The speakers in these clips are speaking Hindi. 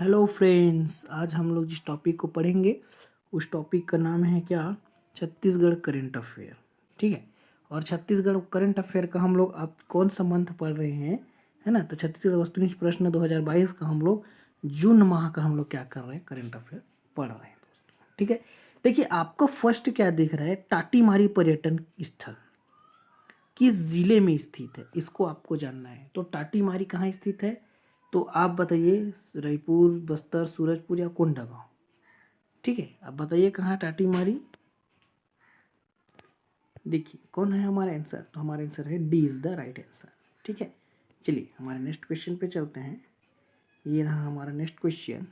हेलो फ्रेंड्स, आज हम लोग जिस टॉपिक को पढ़ेंगे उस टॉपिक का नाम है क्या? Chhattisgarh current affair. ठीक है। और छत्तीसगढ़ करंट अफेयर का हम लोग अब कौन सा मंथ पढ़ रहे हैं, है ना? तो छत्तीसगढ़ वस्तुनिष्ठ प्रश्न 2022 का हम लोग जून माह का हम लोग क्या कर रहे हैं, करंट अफेयर पढ़ रहे हैं दोस्तों। ठीक है। देखिए, आपको फर्स्ट क्या दिख रहा है? टाटीमारी पर्यटन स्थल किस जिले में स्थित है, इसको आपको जानना है। तो टाटीमारी कहाँ स्थित है? तो आप बताइए, रायपुर, बस्तर, सूरजपुर या कोंडागांव? ठीक है, आप बताइए कहाँ टाटीमारी। देखिए कौन है हमारा आंसर, तो हमारा आंसर है D is the right answer. ठीक है, चलिए हमारे नेक्स्ट क्वेश्चन पे चलते हैं। ये रहा हमारा नेक्स्ट क्वेश्चन।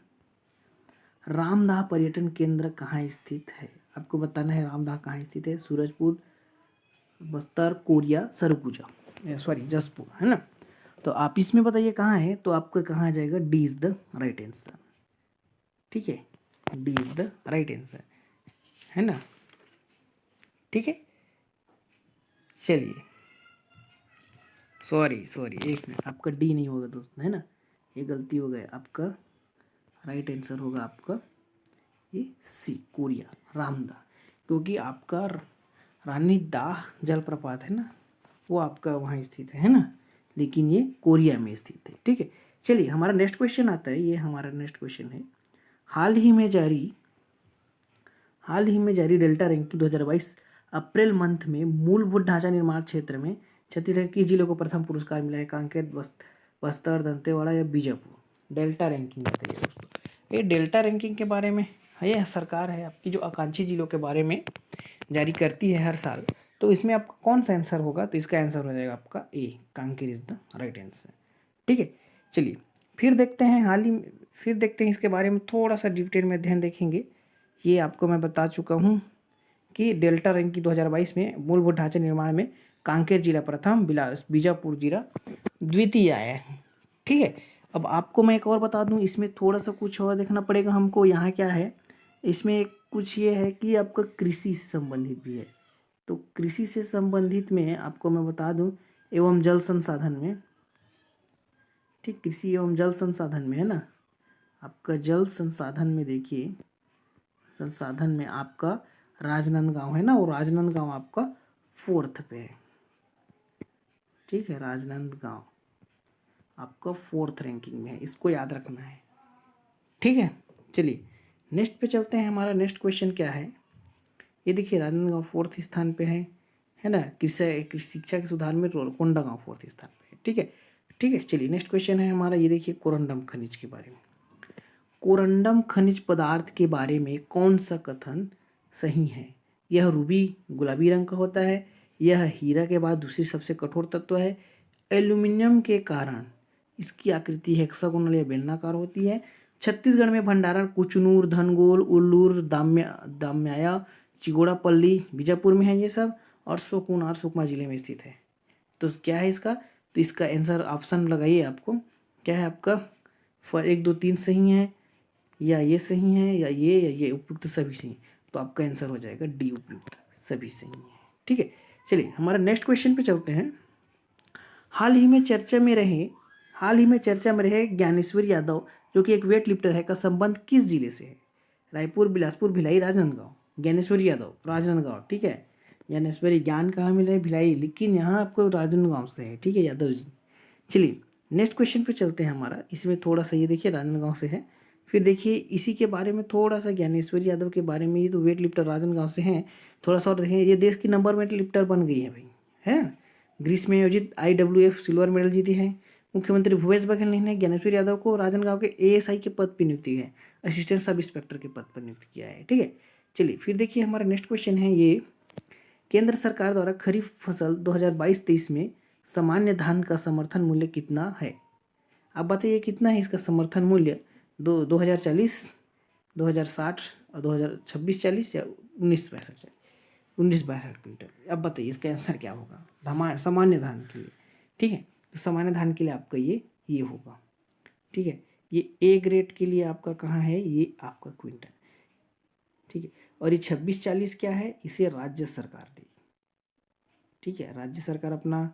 रामदाह पर्यटन केंद्र कहाँ स्थित है? आपको बताना है रामदाह कहाँ स्थित है। सूरजपुर, बस्तर, कोरिया, सरगुजा, सॉरी जसपुर, है ना? तो आप इसमें बताइए कहाँ है, तो आपको कहाँ आ जाएगा? D is the right answer. ठीक है, D is the right answer, है ना? ठीक है, चलिए सॉरी सॉरी, एक मिनट, आपका डी नहीं होगा दोस्त, है ना? ये गलती हो गया। आपका राइट आंसर होगा आपका ये सी, कोरिया, रामदा। क्योंकि आपका रानी दाह जलप्रपात है ना, वो आपका वहाँ स्थित है ना? लेकिन ये कोरिया में स्थित है। ठीक है, चलिए हमारा नेक्स्ट क्वेश्चन आता है। ये हमारा नेक्स्ट क्वेश्चन है। हाल ही में जारी डेल्टा रैंकिंग 2022 अप्रैल मंथ में मूलभूत ढांचा निर्माण क्षेत्र में छत्तीसगढ़ किस जिले को प्रथम पुरस्कार मिला है? कांकेर, बस्तर, दंतेवाड़ा या बीजापुर? डेल्टा रैंकिंग बताइए दोस्तों। ये डेल्टा रैंकिंग के बारे में है, यह सरकार है आपकी जो आकांक्षी जिलों के बारे में जारी करती है हर साल। तो इसमें आपका कौन सा आंसर होगा? तो इसका आंसर हो जाएगा आपका A, Kanker is the right answer. ठीक है, चलिए फिर देखते हैं इसके बारे में थोड़ा सा डिटेल में अध्ययन देखेंगे। ये आपको मैं बता चुका हूँ कि डेल्टा रैंकिंग 2022 में मूलभूत ढांचे निर्माण में कांकेर जिला प्रथम, बीजापुर जिला द्वितीय आया है। ठीक है, अब आपको मैं एक और बता दूं, इसमें थोड़ा सा कुछ और देखना पड़ेगा हमको। यहाँ क्या है, इसमें कुछ ये है कि आपका कृषि से संबंधित भी है। तो कृषि से संबंधित में आपको मैं बता दूं, एवं जल संसाधन में, ठीक, कृषि एवं जल संसाधन में है ना, आपका जल संसाधन में देखिए, संसाधन में आपका राजनांदगांव है ना, वो राजनांदगांव आपका 4th पे है। ठीक है, राजनांदगांव आपका 4th रैंकिंग में है, इसको याद रखना है। ठीक है, चलिए नेक्स्ट पे चलते हैं। हमारा नेक्स्ट क्वेश्चन क्या है? ये देखिए, राजनांदगांव 4th स्थान पे है ना? शिक्षा के सुधार में कोंडागांव 4th स्थान पे है। ठीक है, ठीक है, चलिए नेक्स्ट क्वेश्चन है हमारा। ये देखिए, कोरंडम खनिज के बारे में। कोरंडम खनिज पदार्थ के बारे में कौन सा कथन सही है? यह रूबी गुलाबी रंग का होता है, यह हीरा के बाद दूसरी सबसे कठोर तत्व है, एल्यूमिनियम के कारण इसकी आकृति हेक्सागोनल या बेलनाकार होती है, छत्तीसगढ़ में भंडारण कुचनूर, धनगोल, उल्लूर, दाम्याया, चिगोड़ापल्ली, बीजापुर में है ये सब, और शोकुनार सुकमा जिले में स्थित है। तो क्या है इसका? तो इसका आंसर ऑप्शन लगाइए। आपको क्या है आपका? 1, 2, 3 सही है, या ये सही है, या ये उपयुक्त सभी सही है। तो आपका आंसर हो जाएगा डी, उपयुक्त सभी सही है। ठीक है, चलिए हमारा नेक्स्ट क्वेश्चन पे चलते हैं। हाल ही में चर्चा में रहे ज्ञानेश्वर यादव, जो कि एक वेट लिफ्टर है, का संबंध किस जिले से है? रायपुर, बिलासपुर, भिलाई, राजनांदगांव? ज्ञानेश्वर यादव राजनांदगांव। ठीक है, ज्ञानेश्वरी ज्ञान कहाँ मिला है? भिलाई, लेकिन यहाँ आपको राजनांदगांव से है। ठीक है यादव जी। चलिए नेक्स्ट क्वेश्चन पे चलते हैं हमारा। इसमें थोड़ा सा ये देखिए, राजनांदगांव से है। फिर देखिए इसी के बारे में थोड़ा सा, ज्ञानेश्वर यादव के बारे में। ये तो वेट लिफ्टर राजनांदगांव से हैं। थोड़ा सा और देखें, ये देश की नंबर वेट लिफ्टर बन गई है भाई, है। ग्रीस में आयोजित IWF सिल्वर मेडल जीती है। मुख्यमंत्री भूपेश बघेल ने ज्ञानेश्वर यादव को राजनांदगांव के ASI के पद पर नियुक्ति है, असिस्टेंट सब इंस्पेक्टर के पद पर नियुक्त किया है। ठीक है, चलिए फिर देखिए हमारा नेक्स्ट क्वेश्चन है ये। केंद्र सरकार द्वारा खरीफ फसल 2022-23 में सामान्य धान का समर्थन मूल्य कितना है? आप बताइए कितना है इसका समर्थन मूल्य? 2040, 2060 और 2026-40 या 1962 क्विंटल? अब बताइए इसका आंसर क्या होगा सामान्य धान के लिए? ठीक है, तो सामान्य धान के लिए आपका ये होगा। ठीक है, ये A ग्रेड के लिए आपका कहाँ है? ये आपका क्विंटल। ठीक है, और ये 26-40 क्या है? इसे राज्य सरकार देगी। ठीक है, राज्य सरकार अपना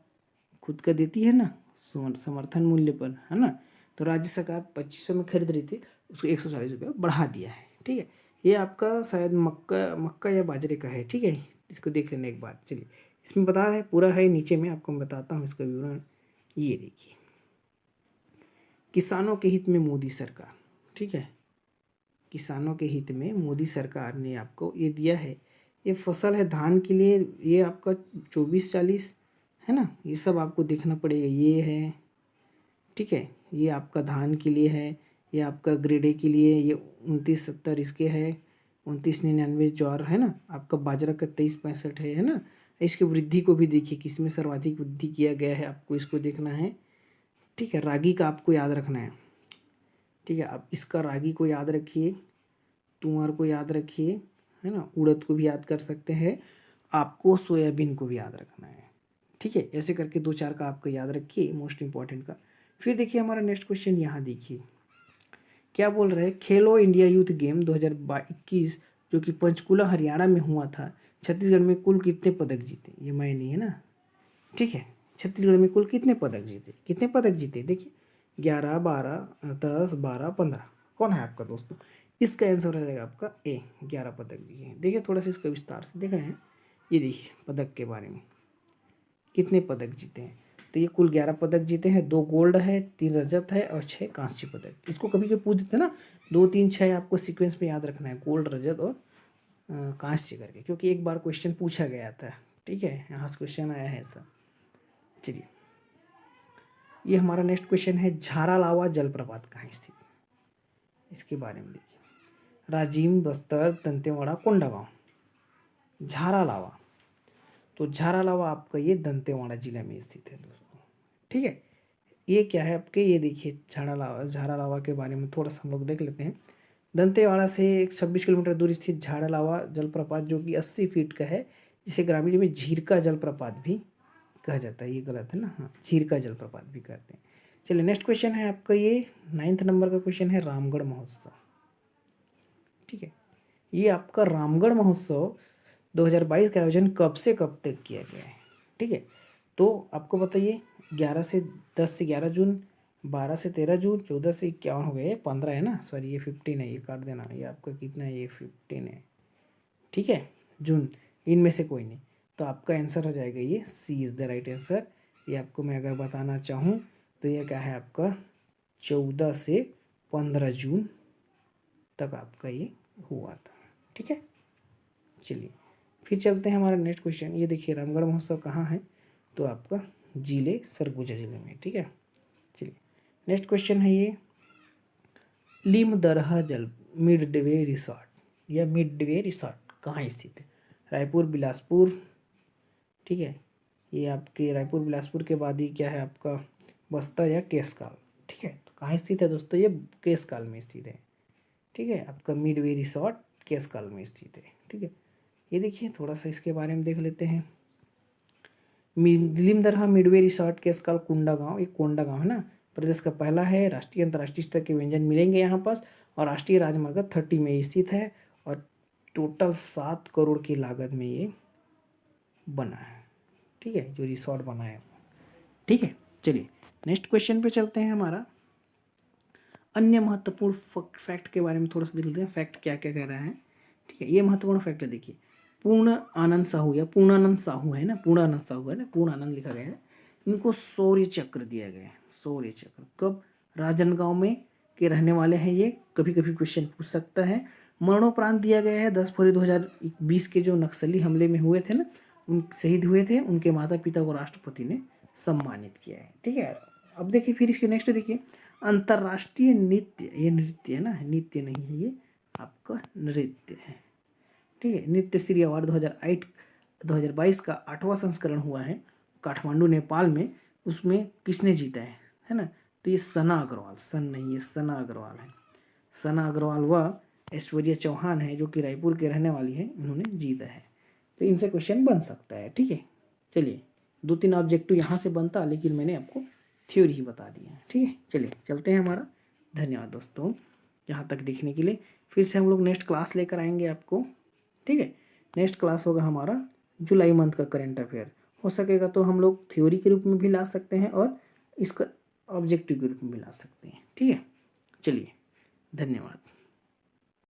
खुद का देती है ना समर्थन मूल्य पर, है ना? तो राज्य सरकार 2500 में खरीद रही थी, उसको 140 रुपये बढ़ा दिया है। ठीक है, ये आपका शायद मक्का या बाजरे का है। ठीक है, इसको देख लेना एक बार। चलिए, इसमें बता है पूरा है, नीचे में आपको मैं बताता हूँ इसका विवरण। ये देखिए, किसानों के हित में मोदी सरकार। ठीक है, किसानों के हित में मोदी सरकार ने आपको ये दिया है। ये फसल है धान के लिए, ये आपका 24-40 है ना, ये सब आपको देखना पड़ेगा। ये है, ठीक है, ये आपका धान के लिए है, ये आपका ग्रेड ए के लिए ये 29-70 इसके है, 29-99 ज्वार है ना, आपका बाजरा का 23-65 है ना। इसकी वृद्धि को भी देखिए, किसमें सर्वाधिक वृद्धि किया गया है, आपको इसको देखना है। ठीक है, रागी का आपको याद रखना है। ठीक है, आप इसका रागी को याद रखिए, तुअर को याद रखिए, है ना, उड़द को भी याद कर सकते हैं, आपको सोयाबीन को भी याद रखना है। ठीक है, ऐसे करके 2-4 का आपको याद रखिए, मोस्ट इंपॉर्टेंट का। फिर देखिए हमारा नेक्स्ट क्वेश्चन यहाँ देखिए क्या बोल रहे हैं। खेलो इंडिया यूथ गेम 2021 जो कि पंचकुला हरियाणा में हुआ था, छत्तीसगढ़ में कुल कितने पदक जीते। ये मैं नहीं है ना। ठीक है, छत्तीसगढ़ में कुल कितने पदक जीते, कितने पदक जीते देखिए, 11, 12, 10, 12, 15। कौन है आपका दोस्तों? इसका आंसर हो जाएगा आपका ए, 11 पदक दिए। देखिए थोड़ा सा इसका विस्तार से देख रहे हैं। ये देखिए पदक के बारे में, कितने पदक जीते हैं। तो ये कुल 11 पदक जीते हैं, 2 गोल्ड है, 3 रजत है और 6 कांस्य पदक। इसको कभी कभी पूछ देते हैं ना, 2, 3, 6 आपको सीक्वेंस में याद रखना है, गोल्ड, रजत और कांस्य करके, क्योंकि एक बार क्वेश्चन पूछा गया था। ठीक है, यहाँ से क्वेश्चन आया है ऐसा। चलिए, ये हमारा नेक्स्ट क्वेश्चन है, झारालावा जलप्रपात कहाँ स्थित है, इसके बारे में देखिए। राजिम, बस्तर, दंतेवाड़ा, कोंडागांव। झारालावा, तो झारालावा आपका ये दंतेवाड़ा जिला में स्थित है दोस्तों। ठीक है, ये क्या है आपके, ये देखिए झारालावा के बारे में थोड़ा सा हम लोग देख लेते हैं। दंतेवाड़ा से 26 किलोमीटर दूर स्थित झारालावा जलप्रपात जो कि 80 फीट का है, जिसे ग्रामीण में झीरका जलप्रपात भी कहा जाता है। ये गलत है ना, हाँ, झीरका जलप्रपात भी कहते हैं। चलिए नेक्स्ट क्वेश्चन है आपका, ये 9th नंबर का क्वेश्चन है, रामगढ़ महोत्सव। ठीक है, ये आपका रामगढ़ महोत्सव 2022 का आयोजन कब से कब तक किया गया है। ठीक है, तो आपको बताइए, 10 से 11 जून, 12 से 13 जून, 14 से 51 हो गए, 15 है ना, सॉरी ये 15 है, ये काट देना, ये आपका कितना है, ये 15 है। ठीक है, जून, इनमें से कोई नहीं, तो आपका आंसर हो जाएगा ये सी इज़ द राइट आंसर। ये आपको मैं अगर बताना चाहूँ तो ये क्या है आपका 14 से 15 जून तक आपका ये हुआ था। ठीक है, चलिए फिर चलते हैं हमारा नेक्स्ट क्वेश्चन। ये देखिए रामगढ़ महोत्सव कहाँ है, तो आपका जिले सरगुजा जिले में। ठीक है, चलिए नेक्स्ट क्वेश्चन है ये, लिमदरहा जल मिडवे रिसॉर्ट, या मिडवे रिसॉर्ट कहाँ स्थित है। रायपुर, बिलासपुर। ठीक है, ये आपके रायपुर बिलासपुर के बाद ही क्या है आपका बस्तर या केसकाल। ठीक है, तो कहाँ स्थित है दोस्तों, ये केसकाल में स्थित है। ठीक है, आपका मिडवे रिसॉर्ट केसकाल में स्थित है। ठीक है, ये देखिए थोड़ा सा इसके बारे में देख लेते हैं। लिमदरहा मिडवे रिसॉर्ट केसकाल कोंडागांव, ये कोंडागांव है ना, प्रदेश का पहला है। राष्ट्रीय अंतर्राष्ट्रीय स्तर के व्यंजन मिलेंगे यहाँ पास, और राष्ट्रीय राजमार्ग 30 में स्थित है, और टोटल 7 करोड़ की लागत में ये बना है। ठीक है, जो रिसॉर्ट बना है। ठीक है, चलिए नेक्स्ट क्वेश्चन पे चलते हैं। हमारा अन्य महत्वपूर्ण फैक्ट के बारे में थोड़ा सा देख लेते हैं, फैक्ट क्या क्या कह रहा है। ठीक है, ये महत्वपूर्ण फैक्ट देखिए, पूर्ण आनंद साहू या पूर्णानंद साहू है ना, पूर्णानंद साहू है ना, पूर्ण आनंद लिखा गया है, इनको शौर्य चक्र दिया गया है। शौर्य चक्र कब, राजनांदगांव में के रहने वाले हैं ये, कभी कभी क्वेश्चन पूछ सकता है। मरणोपरांत दिया गया है 10 फरवरी 2020 के जो नक्सली हमले में हुए थे ना, उन शहीद हुए थे, उनके माता पिता को राष्ट्रपति ने सम्मानित किया है। ठीक है, अब देखिए फिर इसके नेक्स्ट देखिए, अंतर्राष्ट्रीय नृत्य, ये नृत्य है ना, नृत्य नहीं है, ये आपका नृत्य है। ठीक है, नृत्य श्री अवार्ड 2022 का 8वां संस्करण हुआ है काठमांडू नेपाल में, उसमें किसने जीता है ना, तो ये सना अग्रवाल, सन नहीं, ये सना अग्रवाल है। सना अग्रवाल व ऐश्वर्या चौहान है जो कि रायपुर के रहने वाली है, उन्होंने जीता है। तो इनसे क्वेश्चन बन सकता है। ठीक है, चलिए 2-3 ऑब्जेक्टिव यहाँ से बनता, लेकिन मैंने आपको थ्योरी ही बता दी है। ठीक है, चलिए चलते हैं हमारा। धन्यवाद दोस्तों यहाँ तक देखने के लिए। फिर से हम लोग नेक्स्ट क्लास लेकर आएंगे आपको। ठीक है, नेक्स्ट क्लास होगा हमारा जुलाई मंथ का करंट अफेयर। हो सकेगा तो हम लोग थ्योरी के रूप में भी ला सकते हैं और इसका ऑब्जेक्टिव के रूप में भी ला सकते हैं। ठीक है, चलिए धन्यवाद।